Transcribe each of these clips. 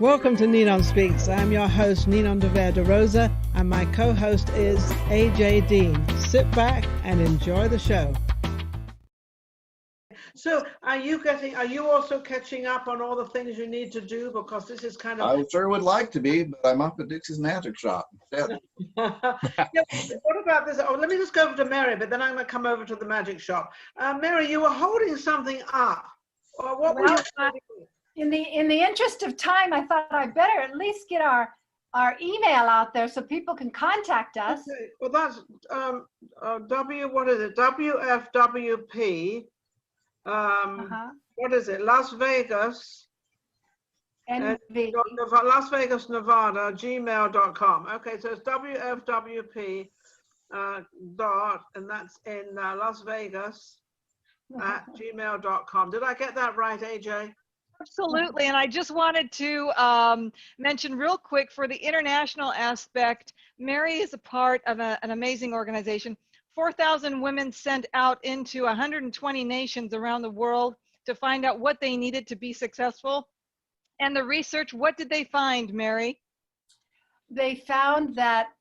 Welcome to NinonSpeaks. I'm your host, Ninon de Rosa, and my co-host is AJ Dean. Sit back and enjoy the show. So are you also catching up on all the things you need to do? Because this is kind of... I sure would like to be, but I'm up at Dixie's magic shop. Yeah. Yeah, what about this? Oh, let me just go over to Mary, but then I'm going to come over to the magic shop. Mary, you were holding something up. What were you doing? In the interest of time, I thought I'd better at least get our email out there so people can contact us. Okay. Well, that's what is it? WFWP. What is it? Las Vegas. NV. Las Vegas, Nevada, gmail.com. Okay, so it's WFWP dot, and that's in Las Vegas at gmail.com. Did I get that right, AJ? Absolutely, and I just wanted to mention real quick for the international aspect, Mary is a part of an amazing organization. 4,000 women sent out into 120 nations around the world to find out what they needed to be successful. And the research, what did they find, Mary? They found that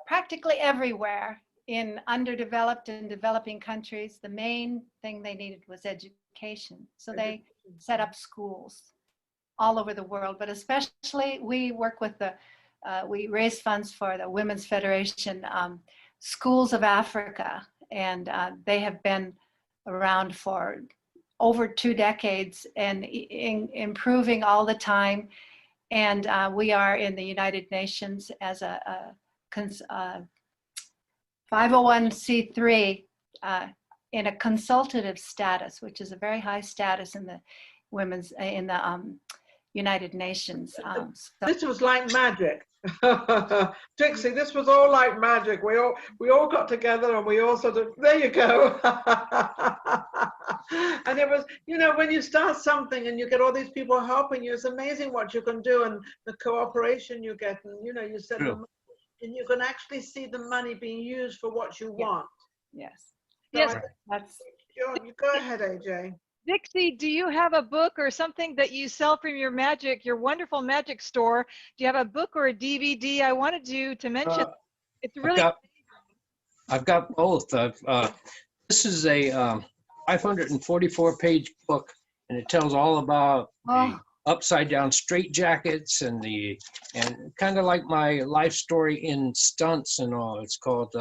practically everywhere in underdeveloped and developing countries, the main thing they needed was education. So they set up schools all over the world, but especially we work with we raise funds for the Women's Federation Schools of Africa, and they have been around for over 2 decades and improving all the time. And we are in the United Nations as a 501c3 in a consultative status, which is a very high status in the United Nations. This was like magic. Dixie, this was all like magic. We all got together and we all sort of, there you go. And it was, when you start something and you get all these people helping you, it's amazing what you can do and the cooperation you get. And, you said, and you can actually see the money being used for what you want. Yes. So Yes. You go ahead, AJ. Dixie, do you have a book or something that you sell from your wonderful magic store? Do you have a book or a DVD? I wanted you to mention. It's really. I've got both. This is a 544-page book, and it tells all about the upside down straight jackets and kind of like my life story in stunts and all. It's called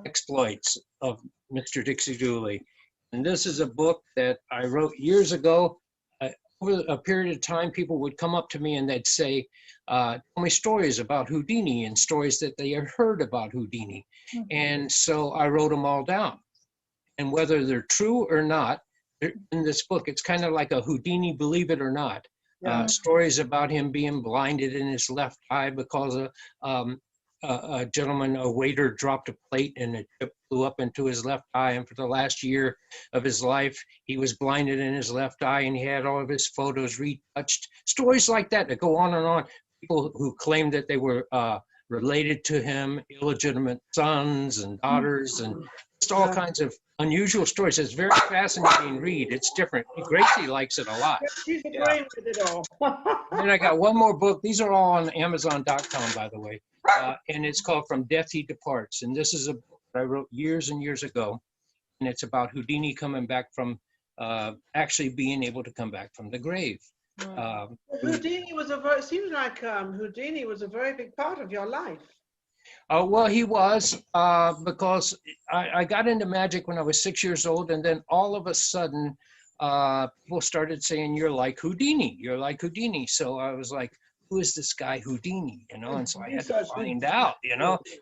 Exploits of Mr. Dixie Dooley. And this is a book that I wrote years ago. Over a period of time, people would come up to me and they'd say, tell me stories about Houdini and stories that they had heard about Houdini. And so I wrote them all down. And whether they're true or not, in this book, it's kind of like a Houdini Believe It or Not. Stories about him being blinded in his left eye because a waiter dropped a plate and it flew up into his left eye, and for the last year of his life he was blinded in his left eye, and he had all of his photos retouched. Stories like that go on and on. People who claim that they were related to him, illegitimate sons and daughters, and just all kinds of unusual stories. It's very fascinating read. It's different. Gracie likes it a lot. She's agreeing with it all. Then I got one more book. These are all on Amazon.com, by the way. And it's called From Death He Departs. And this is a book that I wrote years and years ago. And it's about Houdini coming back from, actually being able to come back from the grave. Houdini was seems like Houdini was a very big part of your life. Well, he was, because I got into magic when I was 6 years old. And then all of a sudden, people started saying, you're like Houdini, you're like Houdini. So I was like, who is this guy Houdini? And so I had to find out,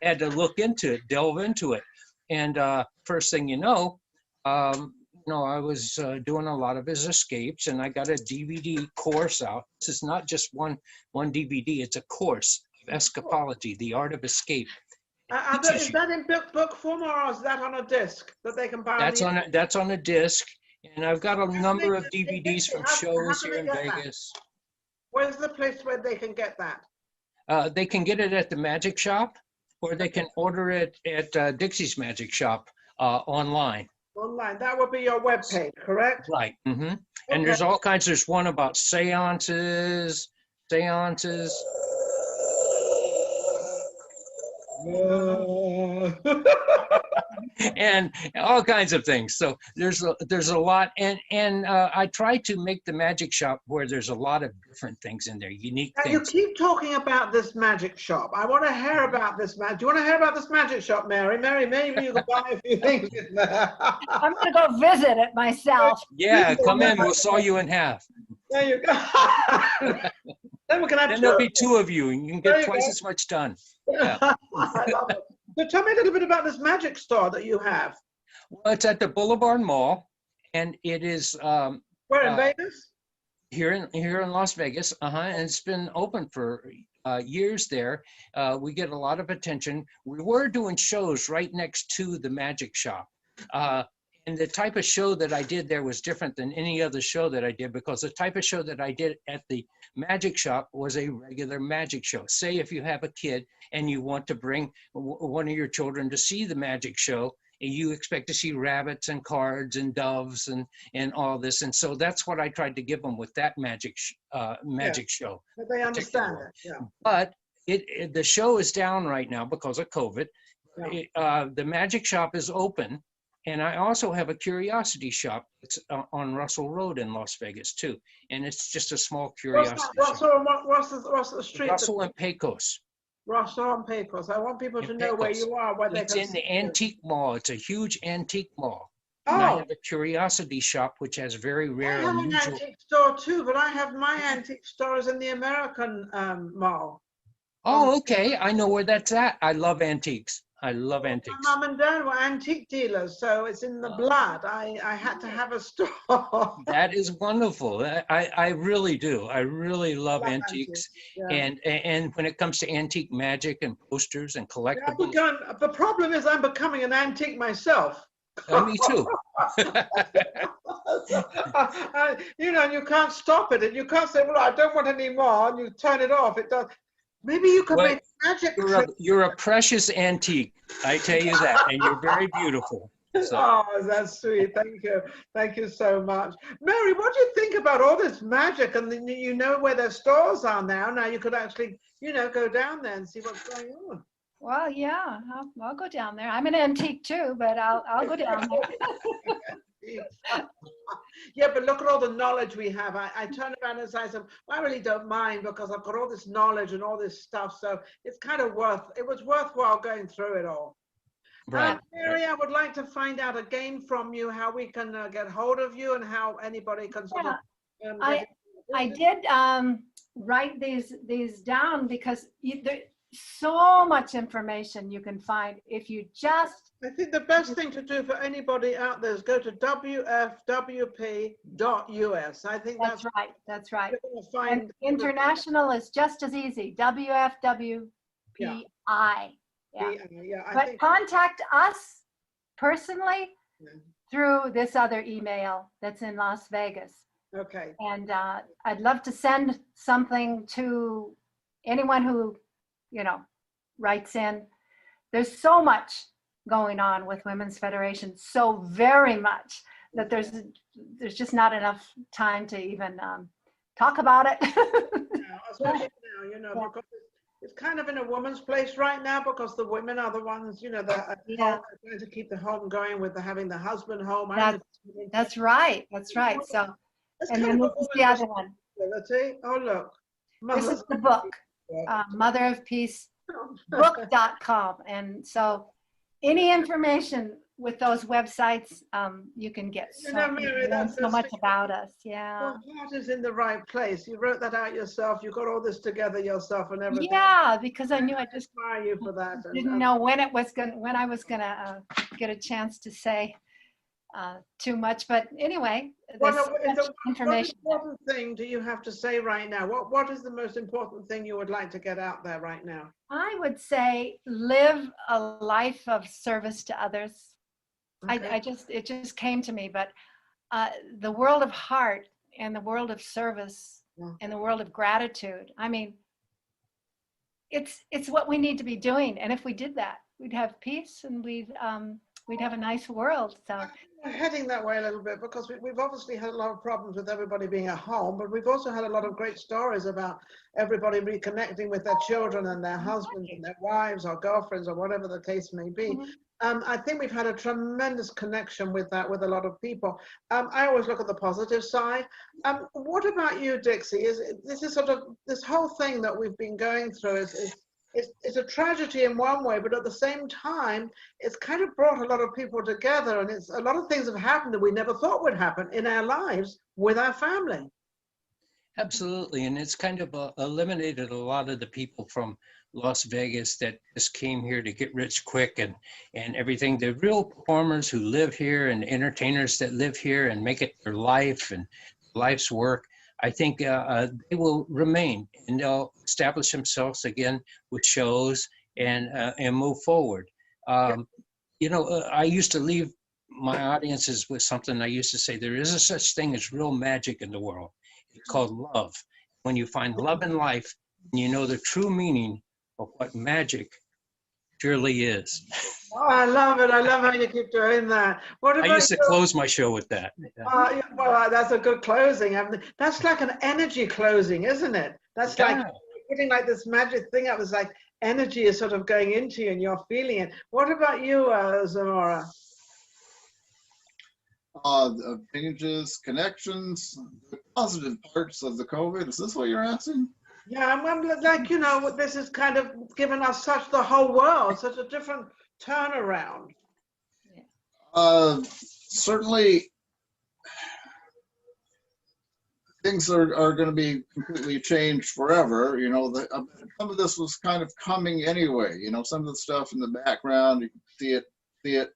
had to look into it, delve into it. And first thing you know, I was doing a lot of his escapes, and I got a DVD course out. This is not just one DVD, it's a course of escapology, the art of escape. Is that in book form, or is that on a disc that they can buy? That's on a disc, and I've got a number of DVDs from shows here in Vegas. Where's the place where they can get that? They can get it at the magic shop, or they can order it at Dixie's Magic Shop online. Online, that would be your webpage, correct? Right. And there's all kinds. There's one about seances. seances, and all kinds of things. So there's a lot, and I try to make the magic shop where there's a lot of different things in there, unique Now, you things. keep talking about this magic shop. I want to hear about this magic. Do you want to hear about this magic shop, Mary? Mary, maybe you could buy a few things in there. I'm gonna go visit it myself. Yeah, come in. We'll saw you in half. There you go. Then we can have Then two. there'll be two of you, and you can There get you twice go. as much done. I love it. So tell me a little bit about this magic store that you have. Well, it's at the Boulevard Mall, and it is Where in Vegas? here in Las Vegas. And it's been open for years there. We get a lot of attention. We were doing shows right next to the magic shop. And the type of show that I did there was different than any other show that I did, because the type of show that I did at the magic shop was a regular magic show. Say if you have a kid and you want to bring one of your children to see the magic show, and you expect to see rabbits and cards and doves and all this. And so that's what I tried to give them with that magic show. But they understand it. Yeah. But the show is down right now because of COVID. Yeah. The magic shop is open. And I also have a curiosity shop. It's on Russell Road in Las Vegas too. And it's just a small curiosity shop. What's the street? Russell and Pecos. Russell and Pecos. I want people to know where you are. Where It's they in can the see you. antique mall. It's a huge antique mall. And I Oh, have a curiosity shop, which has very I rare, have an unusual. antique store too, but I have my antique stores in the American mall. Oh, okay. I know where that's at. I love antiques. I love antiques. My mum and dad were antique dealers, so it's in the blood. I had to have a store. That is wonderful. I really do. I really love Love antiques. Yeah. And when it comes to antique magic and posters and collectibles, The problem is I'm becoming an antique myself. me too. You know, and you can't stop it, and you can't say, "Well, I don't want any more," and you turn it off. It does. Maybe you could Well, make magic. You're a precious antique. I tell you that, and you're very beautiful. So. Oh, that's sweet. Thank you so much, Mary. What do you think about all this magic? And then you know where their stores are now. Now you could actually, go down there and see what's going on. Well, yeah, I'll go down there. I'm an antique too, but I'll go down there. Yeah, but look at all the knowledge we have. I turn around and say, I really don't mind because I've got all this knowledge and all this stuff. So it's kind of it was worthwhile going through it all. Right. Mary, I would like to find out again from you how we can get hold of you and how anybody can sort of. I did write these down because there's so much information you can find if you just. I think the best thing to do for anybody out there is go to wfwp.us. I think That's right. That's right. you're gonna find And international is just as easy. WFWPI. Yeah, I But think contact us personally Yeah. through this other email that's in Las Vegas. okay. And I'd love to send something to anyone who, writes in. There's so much going on with Women's Federation, so very much that there's just not enough time to even talk about it. Now, especially now, because it's kind of in a woman's place right now because the women are the ones, that are trying to keep the home going with having the husband home. That's right. That's right. So, It's and kind then of this a is the other one. responsibility. Oh, look. This is the book, Mother of Peace book.com. And so any information with those websites, you can get Mary, so much about us. Yeah. Your heart is in the right place. You wrote that out yourself. You got all this together yourself and everything. Yeah, because I knew I just Admire you for that. didn't know when I was gonna get a chance to say too much. But anyway, there's so much information. What important thing do you have to say right now? What is the most important thing you would like to get out there right now? I would say live a life of service to others. Okay. It just came to me, but the world of heart and the world of service and the world of gratitude. I mean, it's what we need to be doing. And if we did that, we'd have peace and we'd have a nice world. So We're heading that way a little bit because we've obviously had a lot of problems with everybody being at home, but we've also had a lot of great stories about everybody reconnecting with their children and their husbands and their wives or girlfriends or whatever the case may be. I think we've had a tremendous connection with that with a lot of people. I always look at the positive side. What about you, Dixie? This is sort of this whole thing that we've been going through it's a tragedy in one way, but at the same time, it's kind of brought a lot of people together, and a lot of things have happened that we never thought would happen in our lives with our family. Absolutely, and it's kind of eliminated a lot of the people from Las Vegas that just came here to get rich quick and everything. The real performers who live here and entertainers that live here and make it their life and life's work, I think they will remain, and they'll establish themselves again with shows and move forward. You know, I used to leave my audiences with something I used to say: there is a such thing as real magic in the world. It's called love. When you find love in life, you know the true meaning of what magic surely is. Oh, I love it. I love how you keep doing that. What about I used to close my show with that. well, that's a good closing. That's like an energy closing, isn't it? That's like putting like this magic thing up. It's like energy is sort of going into you and you're feeling it. What about you, Zamora? Changes, connections, the positive parts of the COVID. Is this what you're asking? Yeah, I'm like, you know, this has kind of given us the whole world, such a different turnaround. Certainly, things are going to be completely changed forever. You know, some of this was kind of coming anyway. You know, some of the stuff in the background, you can see it.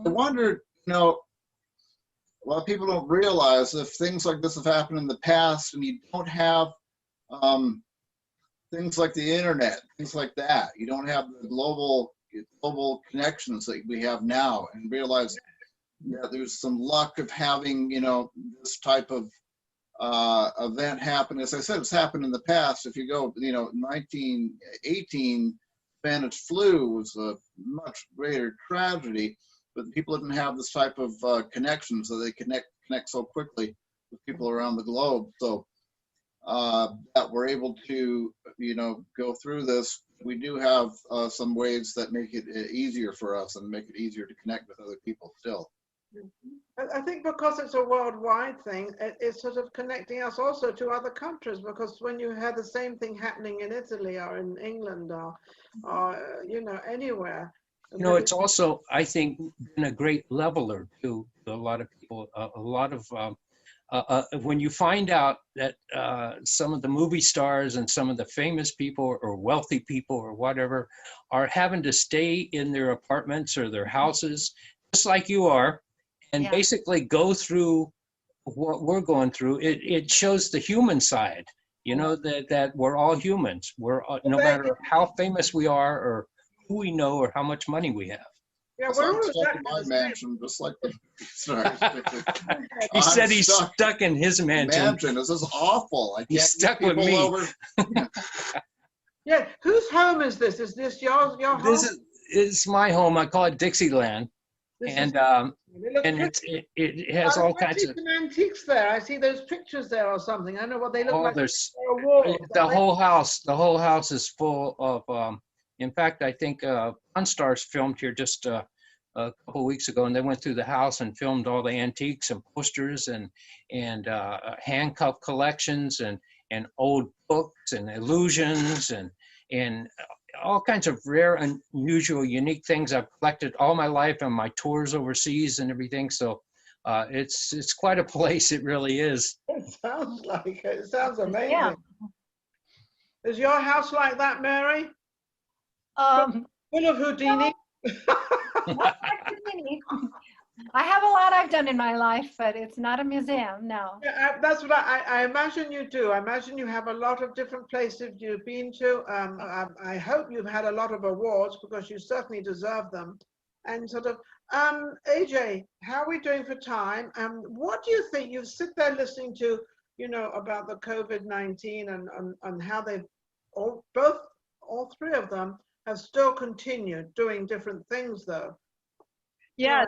I wondered, you know, a lot of people don't realize if things like this have happened in the past and you don't have things like the internet, things like that, you don't have the global connections that we have now, and realize that there's some luck of having, you know, this type of event happen. As I said, it's happened in the past. If you go, you know, 1918, Spanish flu was a much greater tragedy, but people didn't have this type of connection, so they connect so quickly with people around the globe. So that we're able to, you know, go through this. We do have some ways that make it easier for us and make it easier to connect with other people still. I think because it's a worldwide thing, it's sort of connecting us also to other countries, because when you have the same thing happening in Italy or in England or you know, anywhere. You know, it's also, I think, been a great leveler to a lot of people. A lot of when you find out that some of the movie stars and some of the famous people or wealthy people or whatever are having to stay in their apartments or their houses, just like you are, and basically go through what we're going through, it shows the human side, you know, that we're all humans. We're no matter how famous we are or who we know or how much money we have. Yeah, So we're I'm all stuck in my exactly the same. mansion, just like the stars. He said he's stuck in his mansion. This is awful. I can't He's stuck get with people me. over. Yeah, whose home is this? Is this your home? This is my home. I call it Dixieland, and it has all kinds of antiques there. I see those pictures there or something. I know what they look like. There's They're walls. the whole house. The whole house is full of. In fact, I think Pawn Stars filmed here just a couple of weeks ago, and they went through the house and filmed all the antiques and posters and handcuff collections and old books and illusions and all kinds of rare, unusual, unique things I've collected all my life on my tours overseas and everything. So it's quite a place. It really is. It sounds like it. It sounds amazing. Yeah. Is your house like that, Mary? Full of Houdini? Not like Houdini. I have a lot I've done in my life, but it's not a museum, no. Yeah, that's what I imagine you do. I imagine you have a lot of different places you've been to. I hope you've had a lot of awards, because you certainly deserve them. And sort of, AJ, how are we doing for time? What do you think? You sit there listening to, you know, about the COVID-19 and how they've all three of them have still continued doing different things, though. Yeah,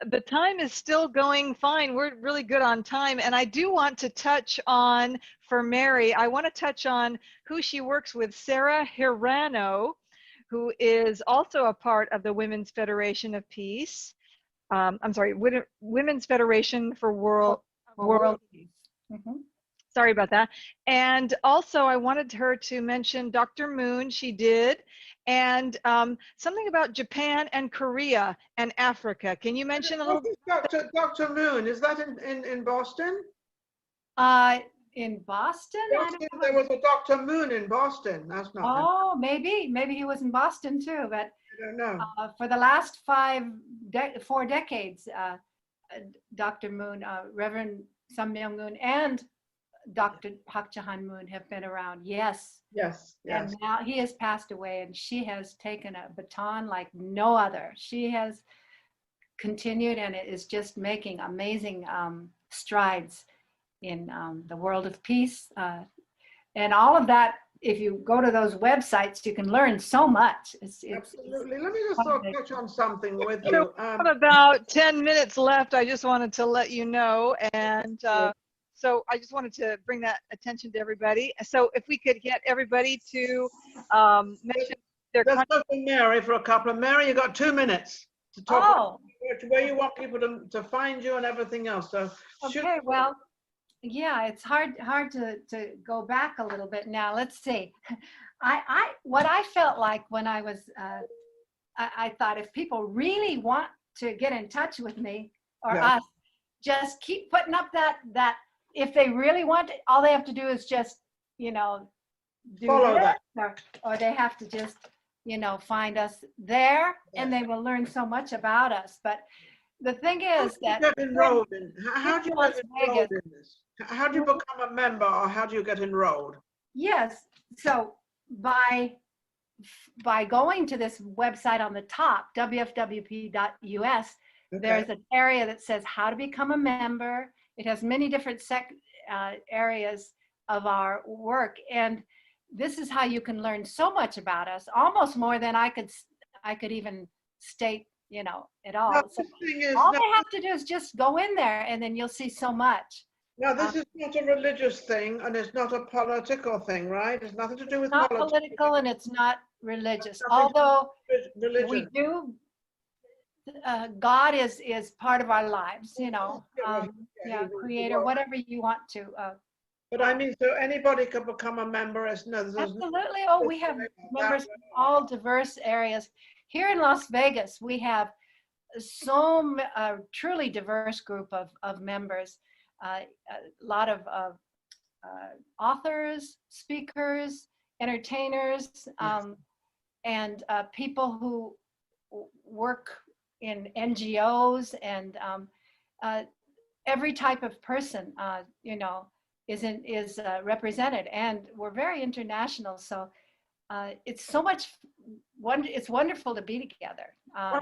the time is still going fine. We're really good on time. And I do want to touch on, for Mary, I want to touch on who she works with, Sarah Hirano, who is also a part of the Women's Federation of Peace. I'm sorry, Women's Federation for World Peace. Sorry about that. And also I wanted her to mention Dr. Moon, she did, and something about Japan and Korea and Africa. Can you mention a little? Dr. Moon, is that in Boston? In Boston? There was a Dr. Moon in Boston. That's not him. Oh, maybe he was in Boston too, but I don't know. for the last 4 decades, Dr. Moon, Reverend Sam Myung Moon, and Dr. Hak Jahan Moon have been around. Yes. Yes. And now he has passed away, and she has taken a baton like no other. She has continued, and it is just making amazing strides in the world of peace. And all of that, if you go to those websites, you can learn so much. Absolutely. Let me just touch on something with you. So we have about 10 minutes left. I just wanted to let you know. And so I just wanted to bring that attention to everybody. So if we could get everybody to mention their Let's go to Mary for a couple. Mary, you got 2 minutes to talk about where you want people to find you and everything else. So okay, well, yeah, it's hard to go back a little bit now. Let's see. What I felt like when I was, I thought if people really want to get in touch with me or us, just keep putting up that if they really want it, all they have to do is just, do follow that, that. or they have to just, find us there, and they will learn so much about us. But the thing is that get enrolled in. How do you get enrolled in this? How do you become a member, or how do you get enrolled? Yes, so by going to this website on the top, wfwp.us, there's an area that says how to become a member. It has many different areas of our work, and this is how you can learn so much about us, almost more than I could even state, at all. Now, So the thing is, all they have to do is just go in there, and then you'll see so much. Now, this is not a religious thing, and it's not a political thing, right? It's nothing to do with Not politics. political, and it's not religious. Although religion. we do, God is part of our lives, creator, whatever you want to. But I mean, so anybody could become a member. Absolutely. Oh, we have members from all diverse areas. Here in Las Vegas, we have a truly diverse group of members. A lot of authors, speakers, entertainers, and people who work in NGOs, and every type of person, is represented, and we're very international. So it's it's wonderful to be together.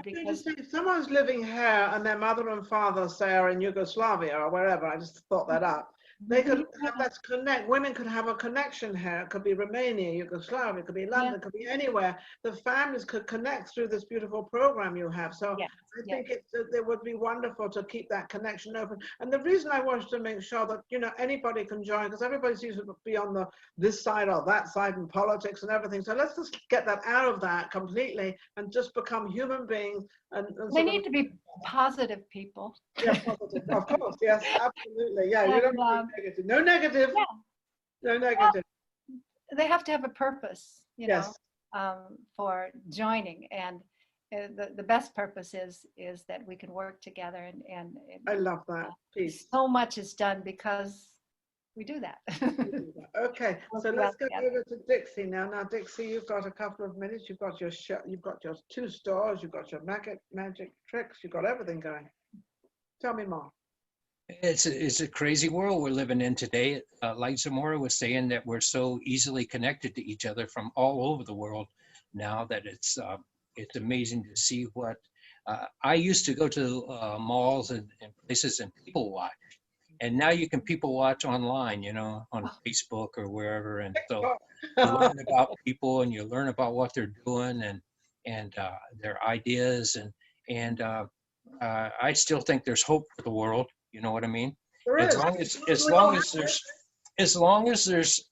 Because if someone's living here and their mother and father, say, are in Yugoslavia or wherever, I just thought that up. They could let's connect. Women could have a connection here. It could be Romania, Yugoslavia, it could be London, it could be anywhere. The families could connect through this beautiful program you have. So I think it would be wonderful to keep that connection open. And the reason I wanted to make sure that anybody can join, because everybody seems to be on this side or that side in politics and everything. So let's just get that out of that completely and just become human beings. And they need to be positive people. Yeah, positive. Of course, yes, absolutely. Yeah, you don't need negative. No negative. Yeah. No negative. Well, they have to have a purpose, for joining, and the best purpose is that we can work together, and I love that. Peace. So much is done because we do that. Okay, so let's go over to Dixie now. Now, Dixie, you've got a couple of minutes. You've got your 2 stores. You've got your magic tricks. You've got everything going. Tell me more. It's a crazy world we're living in today. Like Zamora was saying, that we're so easily connected to each other from all over the world now, that it's amazing to see what I used to go to malls and places and people watch. And now you can people watch online, on Facebook or wherever. And so you learn about people, and you learn about what they're doing, and their ideas. And I still think there's hope for the world. You know what I mean? There As is. long as there's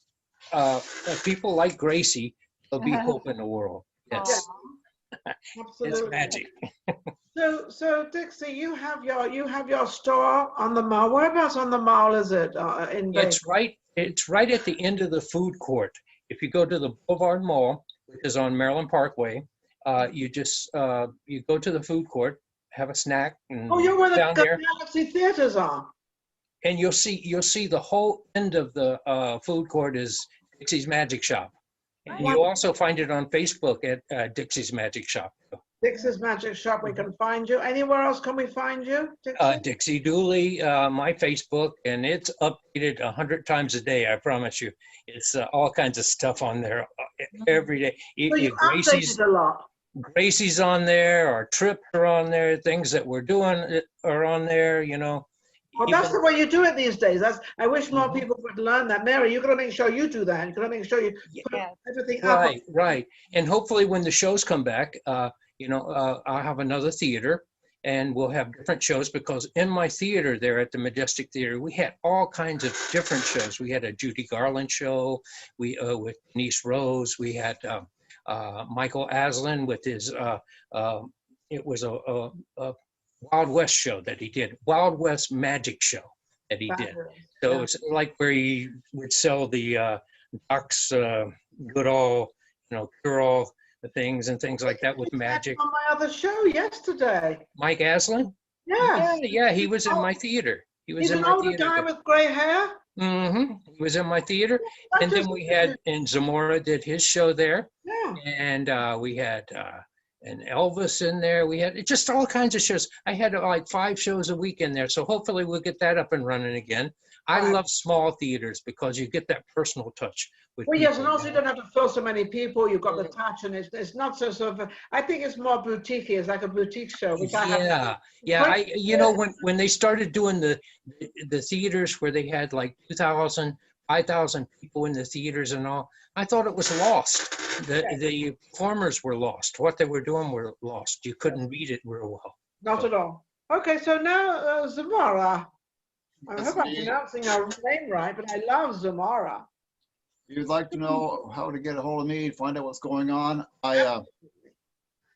people like Gracie, there'll be hope in the world. Yes, it's Absolutely. magic. So Dixie, you have your store on the mall. Whereabouts on the mall is it in Vegas? It's right at the end of the food court. If you go to the Boulevard Mall, which is on Maryland Parkway, you just you go to the food court, have a snack, and Oh, you're where the down there, Galaxy Theaters are. and you'll see the whole end of the food court is Dixie's Magic Shop. And you'll also find it on Facebook at Dixie's Magic Shop. Dixie's Magic Shop. We can find you. Anywhere else can we find you, Dixie? Dixie Dooley, my Facebook, and it's updated 100 times a day. I promise you, it's all kinds of stuff on there every day. So you updated a lot. Gracie's on there, our trips are on there, things that we're doing are on there. You know. Well, that's the way you do it these days. I wish more people would learn that. Mary, you've got to make sure you do that. You've got to make sure you put everything up. Right. And hopefully when the shows come back, I'll have another theater and we'll have different shows, because in my theater there at the Majestic Theater, we had all kinds of different shows. We had a Judy Garland show, with Denise Rose. We had Michael Aslan with his, it was a Wild West show that he did, Wild West magic show that he did. So it's like where he would sell the ducks, Goodall, cure all the things and things like that with magic. On my other show yesterday. Mike Aslan? Yes. Yeah, he was in my theater. He's an older guy with gray hair. Mm-hmm. He was in my theater. And then we had, and Zamora did his show there. Yeah. And we had and Elvis in there. We had just all kinds of shows. I had like 5 shows a week in there. So hopefully we'll get that up and running again. I love small theaters because you get that personal touch. With well, yes, and also you don't have to fill so many people. You've got the touch, and it's not so sort of. I think it's more boutique. It's like a boutique show. Which When they started doing the theaters where they had like 2,000, 5,000 people in the theaters and all, I thought it was lost. The performers were lost. What they were doing were lost. You couldn't read it real well. Not at all. Okay, so now Zamora. I hope I'm pronouncing her name right, but I love Zamora. If you'd like to know how to get a hold of me, find out what's going on, I have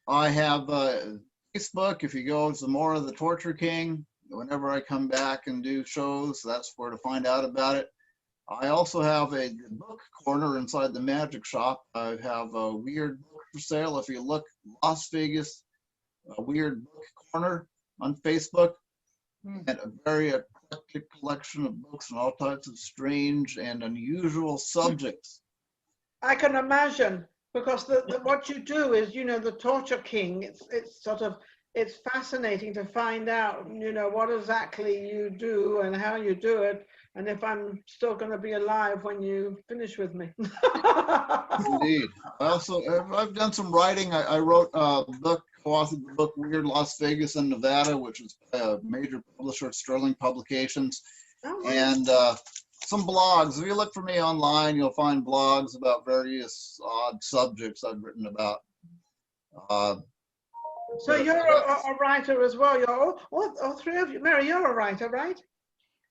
Facebook. If you go Zamora the Torture King, whenever I come back and do shows, that's where to find out about it. I also have a book corner inside the Magic Shop. I have a weird book for sale. If you look Las Vegas, a weird book corner on Facebook, and a very eclectic collection of books on all types of strange and unusual subjects. I can imagine, because what you do is, the Torture King, it's fascinating to find out, what exactly you do and how you do it, and if I'm still going to be alive when you finish with me. Indeed. I've done some writing. I wrote a book, co-authored the book Weird Las Vegas in Nevada, which is a major publisher of Sterling Publications. Oh, and some blogs. If you look for me online, you'll find blogs about various odd subjects I've written about. So you're a writer as well. You're all 3 of you. Mary, you're a writer, right?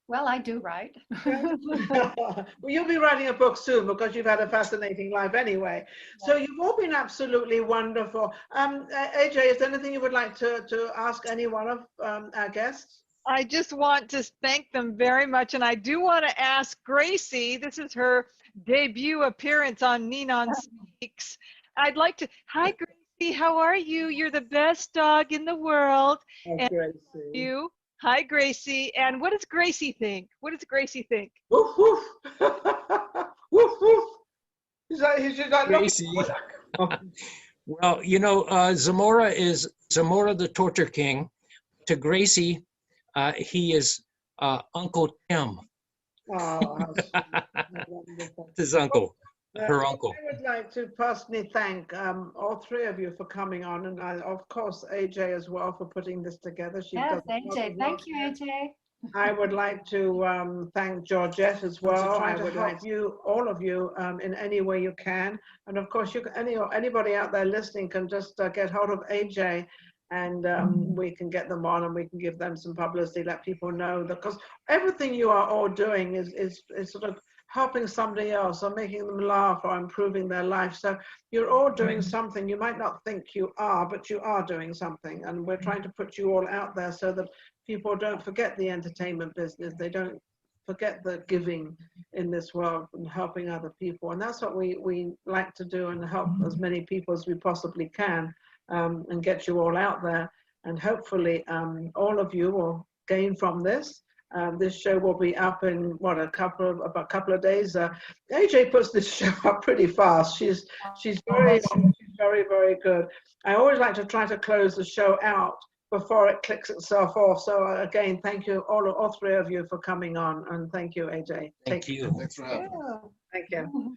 Well, I do write. Well, you'll be writing a book soon because you've had a fascinating life anyway. So you've all been absolutely wonderful. AJ, is there anything you would like to ask any one of our guests? I just want to thank them very much. And I do want to ask Gracie, this is her debut appearance on NinonSpeaks. I'd like to, hi Gracie, how are you? You're the best dog in the world. Oh, Gracie. You. Hi, Gracie. And what does Gracie think? What does Gracie think? Woof, woof. Woof, woof. He's like, Gracie. Well, Zamora is Zamora the Torture King. To Gracie, he is Uncle Tim. Oh, His uncle. Her uncle. I would like to personally thank all 3 of you for coming on, and of course AJ as well for putting this together. Yes, AJ. Thank you, AJ. I would like to thank Georgette as well. I would like you, all of you, in any way you can. And of course, anybody out there listening can just get hold of AJ and we can get them on and we can give them some publicity, let people know that, because everything you are all doing is sort of helping somebody else or making them laugh or improving their life. So you're all doing something. You might not think you are, but you are doing something. And we're trying to put you all out there so that people don't forget the entertainment business. They don't forget the giving in this world and helping other people. And that's what we like to do, and help as many people as we possibly can, and get you all out there. And hopefully all of you will gain from this. This show will be up in about a couple of days. AJ puts this show up pretty fast. She's very good. I always like to try to close the show out before it clicks itself off. So again, thank you all three of you for coming on, and thank you, AJ. Thank you. Thanks for having me. Thank you.